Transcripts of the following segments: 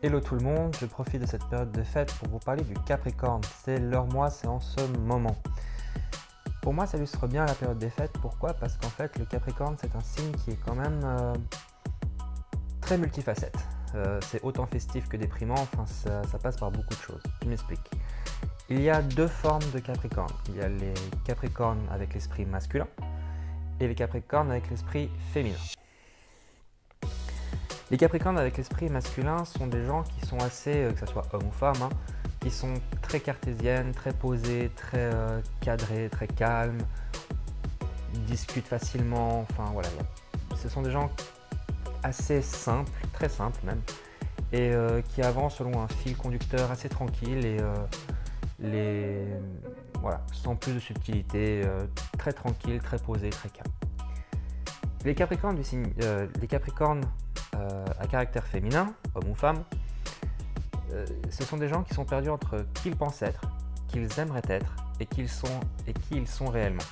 Hello tout le monde, je profite de cette période de fête pour vous parler du Capricorne. C'est leur mois, c'est en ce moment. Pour moi, ça illustre bien la période des fêtes. Pourquoi? Parce qu'en fait, le Capricorne, c'est un signe qui est quand même très multifacette. C'est autant festif que déprimant, enfin ça passe par beaucoup de choses. Je m'explique. Il y a deux formes de Capricorne. Il y a les Capricornes avec l'esprit masculin et les Capricornes avec l'esprit féminin. Les Capricornes avec l'esprit masculin sont des gens qui sont assez, que ce soit homme ou femme, qui sont très cartésiennes, très posées, très cadrées, très calmes, discutent facilement, enfin voilà. Ce sont des gens assez simples, très simples même, et qui avancent selon un fil conducteur assez tranquille et voilà, sans plus de subtilité, très tranquille, très posé, très calme. Les Capricornes à caractère féminin, homme ou femme, ce sont des gens qui sont perdus entre qui ils pensent être, qui ils aimeraient être et qui ils sont réellement.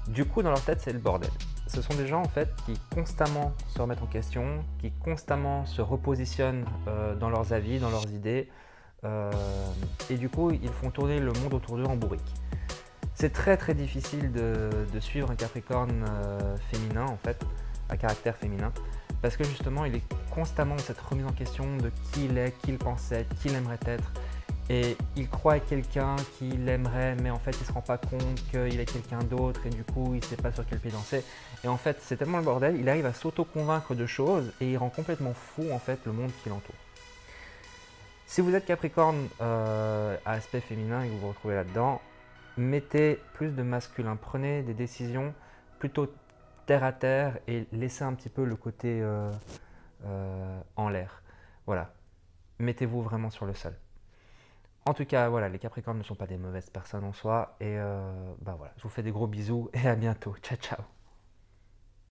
Du coup, dans leur tête, c'est le bordel. Ce sont des gens en fait qui constamment se remettent en question, qui constamment se repositionnent dans leurs avis, dans leurs idées, et du coup, ils font tourner le monde autour d'eux en bourrique. C'est très très difficile de suivre un Capricorne féminin en fait, à caractère féminin, parce que justement il est constamment dans cette remise en question de qui il est, qui il pense être, qui il aimerait être, et il croit être quelqu'un qu'il aimerait, mais en fait il ne se rend pas compte qu'il est quelqu'un d'autre, et du coup il ne sait pas sur quel pied danser, et en fait c'est tellement le bordel, il arrive à s'auto-convaincre de choses, et il rend complètement fou en fait le monde qui l'entoure. Si vous êtes Capricorne à aspect féminin et que vous vous retrouvez là-dedans, mettez plus de masculin, prenez des décisions plutôt terre à terre et laissez un petit peu le côté en l'air. Voilà, mettez-vous vraiment sur le sol. En tout cas, voilà, les Capricornes ne sont pas des mauvaises personnes en soi et bah voilà, je vous fais des gros bisous et à bientôt. Ciao, ciao.